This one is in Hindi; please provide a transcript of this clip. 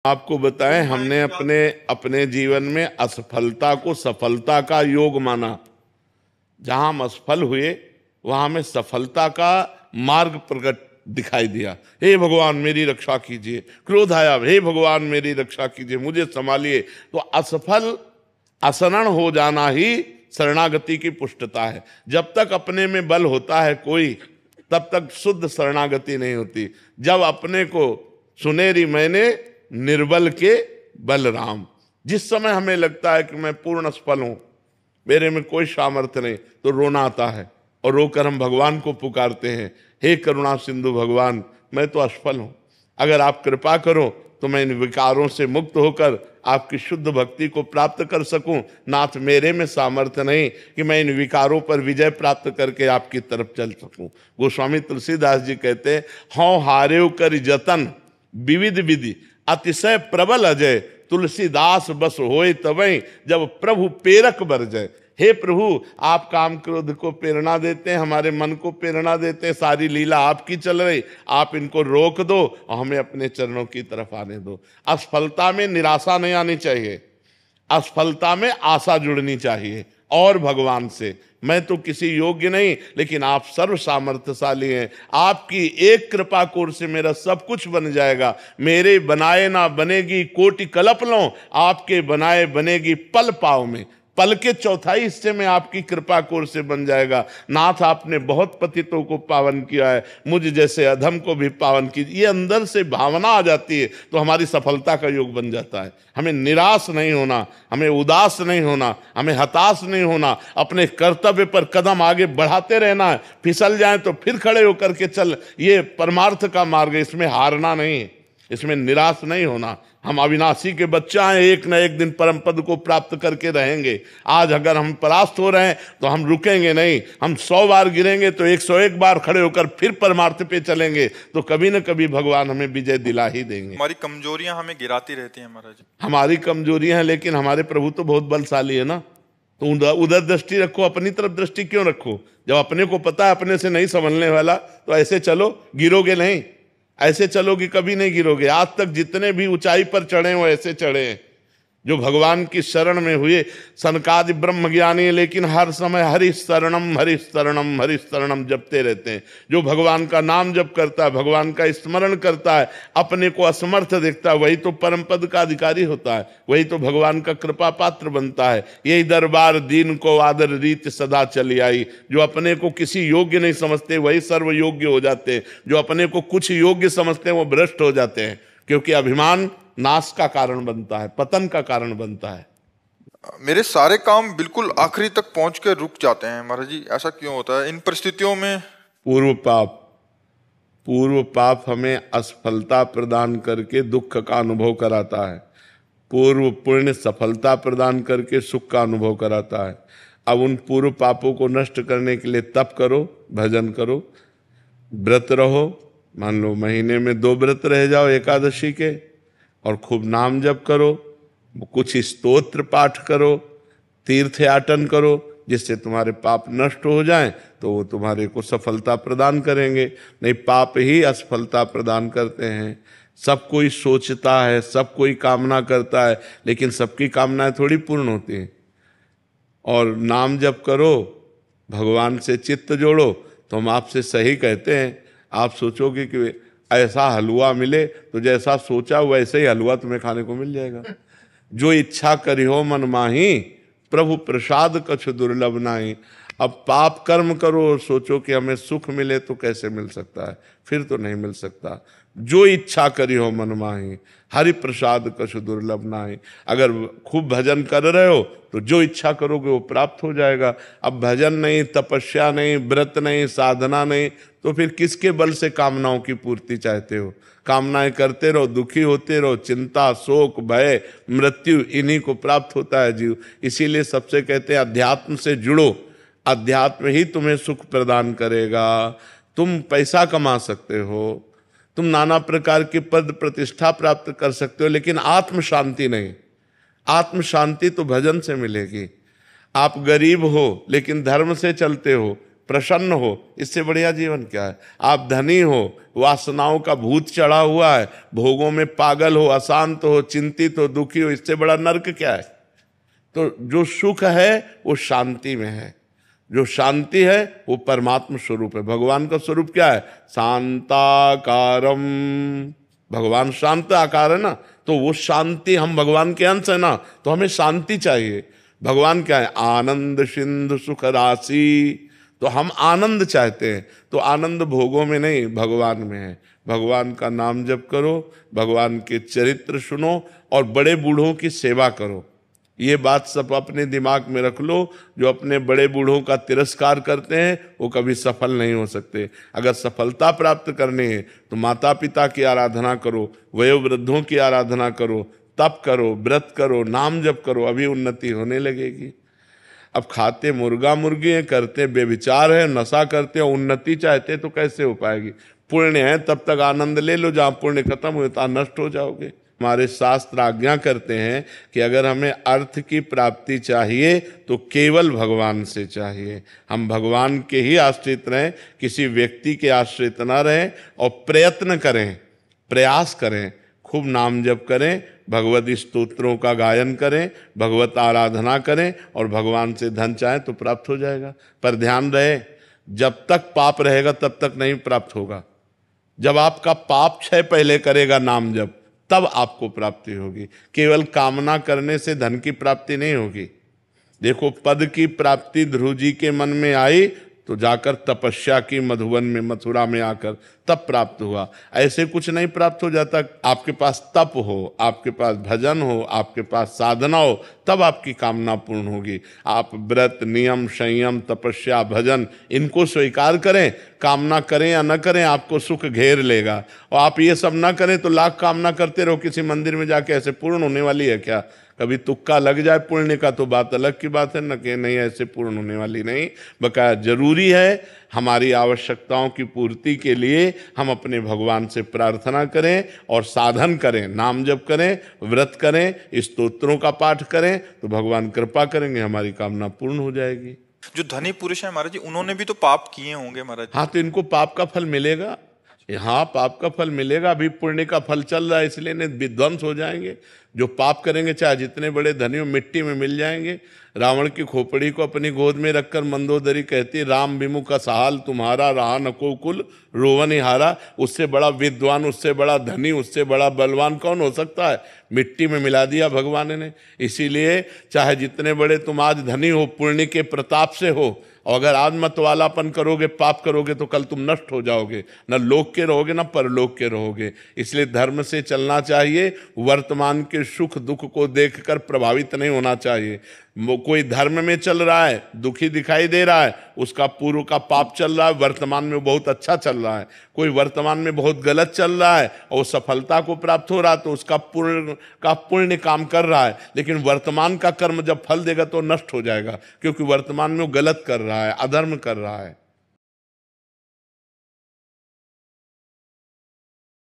आपको बताएं, हमने अपने अपने जीवन में असफलता को सफलता का योग माना। जहां हम असफल हुए वहां हमें सफलता का मार्ग प्रकट दिखाई दिया। हे भगवान मेरी रक्षा कीजिए, क्रोध आया, हे भगवान मेरी रक्षा कीजिए, मुझे संभालिए। तो असफल असरण हो जाना ही शरणागति की पुष्टता है। जब तक अपने में बल होता है कोई, तब तक शुद्ध शरणागति नहीं होती। जब अपने को सुनेरी मैंने निर्बल के बलराम, जिस समय हमें लगता है कि मैं पूर्ण असफल हूं, मेरे में कोई सामर्थ्य नहीं, तो रोना आता है और रोकर हम भगवान को पुकारते हैं, हे करुणा सिंधु भगवान, मैं तो असफल हूं, अगर आप कृपा करो तो मैं इन विकारों से मुक्त होकर आपकी शुद्ध भक्ति को प्राप्त कर सकूं। नाथ मेरे में सामर्थ्य नहीं कि मैं इन विकारों पर विजय प्राप्त करके आपकी तरफ चल सकूं। गोस्वामी तुलसीदास जी कहते हैं, हौं हारेव कर जतन विविध विधि अतिशय प्रबल अजय, तुलसीदास बस होए तवै जब प्रभु प्रेरक बरजय। हे प्रभु, आप काम क्रोध को प्रेरणा देते हैं, हमारे मन को प्रेरणा देते हैं, सारी लीला आपकी चल रही, आप इनको रोक दो और हमें अपने चरणों की तरफ आने दो। असफलता में निराशा नहीं आनी चाहिए, असफलता में आशा जुड़नी चाहिए और भगवान से। मैं तो किसी योग्य नहीं, लेकिन आप सर्व सामर्थ्यशाली हैं, आपकी एक कृपा कोर से मेरा सब कुछ बन जाएगा। मेरे बनाए ना बनेगी कोटि कल्प लो, आपके बनाए बनेगी पल पाव में, पल के चौथाई हिस्से में आपकी कृपा कोर से बन जाएगा। नाथ आपने बहुत पतितों को पावन किया है, मुझ जैसे अधम को भी पावन कीजिए। ये अंदर से भावना आ जाती है तो हमारी सफलता का योग बन जाता है। हमें निराश नहीं होना, हमें उदास नहीं होना, हमें हताश नहीं होना, अपने कर्तव्य पर कदम आगे बढ़ाते रहना है। फिसल जाए तो फिर खड़े होकर के चल, ये परमार्थ का मार्ग है, इसमें हारना नहीं है, इसमें निराश नहीं होना। हम अविनाशी के बच्चा हैं, एक न एक दिन परम पद को प्राप्त करके रहेंगे। आज अगर हम परास्त हो रहे हैं तो हम रुकेंगे नहीं, हम 100 बार गिरेंगे तो 101 बार खड़े होकर फिर परमार्थ पे चलेंगे, तो कभी न कभी भगवान हमें विजय दिला ही देंगे। हमारी कमजोरियां हमें गिराती रहती हैं महाराज। हमारी कमजोरियां हैं, लेकिन हमारे प्रभु तो बहुत बलशाली है ना। तो उधर दृष्टि रखो, अपनी तरफ दृष्टि क्यों रखो? जब अपने को पता है अपने से नहीं संभलने वाला, तो ऐसे चलो, गिरोगे नहीं। ऐसे चलोगे कभी नहीं गिरोगे। आज तक जितने भी ऊंचाई पर चढ़े वो ऐसे चढ़े हैं, जो भगवान की शरण में हुए। सनकादि ब्रह्म ज्ञानी है, लेकिन हर समय हरि शरणम हरि शरणम हरि शरणम जपते रहते हैं। जो भगवान का नाम जप करता है, भगवान का स्मरण करता है, अपने को असमर्थ देखता है, वही तो परम पद का अधिकारी होता है, वही तो भगवान का कृपा पात्र बनता है। यही दरबार दीन को आदर रीत सदा चली आई। जो अपने को किसी योग्य नहीं समझते वही सर्व योग्य हो जाते हैं, जो अपने को कुछ योग्य समझते हैं वो भ्रष्ट हो जाते हैं, क्योंकि अभिमान नाश का कारण बनता है, पतन का कारण बनता है। मेरे सारे काम बिल्कुल आखिरी तक पहुंच के रुक जाते हैं महाराज जी, ऐसा क्यों होता है इन परिस्थितियों में? पूर्व पाप हमें असफलता प्रदान करके दुख का अनुभव कराता है, पूर्व पुण्य सफलता प्रदान करके सुख का अनुभव कराता है। अब उन पूर्व पापों को नष्ट करने के लिए तप करो, भजन करो, व्रत रहो। मान लो महीने में 2 व्रत रह जाओ एकादशी के, और खूब नाम जप करो, कुछ स्तोत्र पाठ करो, तीर्थ याटन करो, जिससे तुम्हारे पाप नष्ट हो जाएं, तो वो तुम्हारे को सफलता प्रदान करेंगे। नहीं, पाप ही असफलता प्रदान करते हैं। सब कोई सोचता है, सब कोई कामना करता है, लेकिन सबकी कामनाएं थोड़ी पूर्ण होती हैं। और नाम जप करो, भगवान से चित्त जोड़ो, तो हम आपसे सही कहते हैं। आप सोचोगे कि ऐसा हलवा मिले, तो जैसा सोचा वैसे ही हलवा तुम्हें खाने को मिल जाएगा। जो इच्छा करी हो मन माही, प्रभु प्रसाद कछु दुर्लभ नाही। अब पाप कर्म करो, सोचो कि हमें सुख मिले, तो कैसे मिल सकता है? फिर तो नहीं मिल सकता। जो इच्छा करी हो मन माही, हरि प्रसाद कछु दुर्लभ नाही। अगर खूब भजन कर रहे हो तो जो इच्छा करोगे वो प्राप्त हो जाएगा। अब भजन नहीं, तपस्या नहीं, व्रत नहीं, साधना नहीं, तो फिर किसके बल से कामनाओं की पूर्ति चाहते हो? कामनाएं करते रहो, दुखी होते रहो, चिंता, शोक, भय, मृत्यु, इन्हीं को प्राप्त होता है जीव। इसीलिए सबसे कहते हैं अध्यात्म से जुड़ो, अध्यात्म ही तुम्हें सुख प्रदान करेगा। तुम पैसा कमा सकते हो, तुम नाना प्रकार की पद प्रतिष्ठा प्राप्त कर सकते हो, लेकिन आत्म शांति नहीं। आत्म शांति तो भजन से मिलेगी। आप गरीब हो लेकिन धर्म से चलते हो, प्रसन्न हो, इससे बढ़िया जीवन क्या है। आप धनी हो, वासनाओं का भूत चढ़ा हुआ है, भोगों में पागल हो, अशांत हो, चिंतित हो, दुखी हो, इससे बड़ा नरक क्या है। तो जो सुख है वो शांति में है, जो शांति है वो परमात्मा स्वरूप है। भगवान का स्वरूप क्या है? शांताकारम। भगवान शांत आकार है ना, तो वो शांति, हम भगवान के अंश है ना, तो हमें शांति चाहिए। भगवान क्या है? आनंद सिंधु सुख राशि। तो हम आनंद चाहते हैं, तो आनंद भोगों में नहीं, भगवान में है। भगवान का नाम जप करो, भगवान के चरित्र सुनो और बड़े बूढ़ों की सेवा करो। ये बात सब अपने दिमाग में रख लो। जो अपने बड़े बूढ़ों का तिरस्कार करते हैं वो कभी सफल नहीं हो सकते। अगर सफलता प्राप्त करनी है तो माता पिता की आराधना करो, वयोवृद्धों की आराधना करो, तप करो, व्रत करो, नाम जप करो, अभी उन्नति होने लगेगी। अब खाते मुर्गा मुर्गी हैं, करते बेविचार है, नशा करते हैं, उन्नति चाहते तो कैसे हो पाएगी। पुण्य है तब तक आनंद ले लो, जहाँ पुण्य खत्म हो तो नष्ट हो जाओगे। हमारे शास्त्र आज्ञा करते हैं कि अगर हमें अर्थ की प्राप्ति चाहिए तो केवल भगवान से चाहिए। हम भगवान के ही आश्रित रहें, किसी व्यक्ति के आश्रित ना रहें, और प्रयत्न करें, प्रयास करें, खूब नाम जप करें, भगवत स्तोत्रों का गायन करें, भगवत आराधना करें, और भगवान से धन चाहें तो प्राप्त हो जाएगा। पर ध्यान रहे, जब तक पाप रहेगा तब तक नहीं प्राप्त होगा। जब आपका पाप क्षय पहले करेगा नाम जप, तब आपको प्राप्ति होगी। केवल कामना करने से धन की प्राप्ति नहीं होगी। देखो, पद की प्राप्ति ध्रुव जी के मन में आई तो जाकर तपस्या की मधुवन में, मथुरा में आकर तब प्राप्त हुआ। ऐसे कुछ नहीं प्राप्त हो जाता। आपके पास तप हो, आपके पास भजन हो, आपके पास साधना हो, तब आपकी कामना पूर्ण होगी। आप व्रत, नियम, संयम, तपस्या, भजन इनको स्वीकार करें, कामना करें या न करें, आपको सुख घेर लेगा। और आप ये सब ना करें तो लाख कामना करते रहो, किसी मंदिर में जाके ऐसे पूर्ण होने वाली है क्या? कभी तुक्का लग जाए पुण्य का तो बात अलग की बात है, न कि नहीं ऐसे पूर्ण होने वाली नहीं। बकाया जरूरी है हमारी आवश्यकताओं की पूर्ति के लिए हम अपने भगवान से प्रार्थना करें और साधन करें, नाम जप करें, व्रत करें, स्तोत्रों का पाठ करें, तो भगवान कृपा करेंगे, हमारी कामना पूर्ण हो जाएगी। जो धनी पुरुष है महाराज जी, उन्होंने भी तो पाप किए होंगे महाराज जी। हाँ, तो इनको पाप का फल मिलेगा। हाँ, पाप का फल मिलेगा। अभी पुण्य का फल चल रहा है, इसलिए नहीं विध्वंस हो जाएंगे। जो पाप करेंगे चाहे जितने बड़े धनी हो, मिट्टी में मिल जाएंगे। रावण की खोपड़ी को अपनी गोद में रखकर मंदोदरी कहती, राम विमुख सहाल तुम्हारा, रहा नको कुल रोवन हारा। उससे बड़ा विद्वान, उससे बड़ा धनी, उससे बड़ा बलवान कौन हो सकता है? मिट्टी में मिला दिया भगवान ने। इसीलिए चाहे जितने बड़े तुम आज धनी हो, पुण्य के प्रताप से हो, और अगर आज मतवालापन करोगे, पाप करोगे, तो कल तुम नष्ट हो जाओगे। न लोक के रहोगे न परलोक के रहोगे। इसलिए धर्म से चलना चाहिए। वर्तमान के सुख दुख को देखकर प्रभावित नहीं होना चाहिए। कोई धर्म में चल रहा है, दुखी दिखाई दे रहा है, उसका पूर्व का पाप चल रहा है, वर्तमान में बहुत अच्छा चल रहा है। कोई वर्तमान में बहुत गलत चल रहा है और सफलता को प्राप्त हो रहा है, तो उसका पुण्य काम कर रहा है। लेकिन वर्तमान का कर्म जब फल देगा तो नष्ट हो जाएगा, क्योंकि वर्तमान में वो गलत कर रहा है, अधर्म कर रहा है।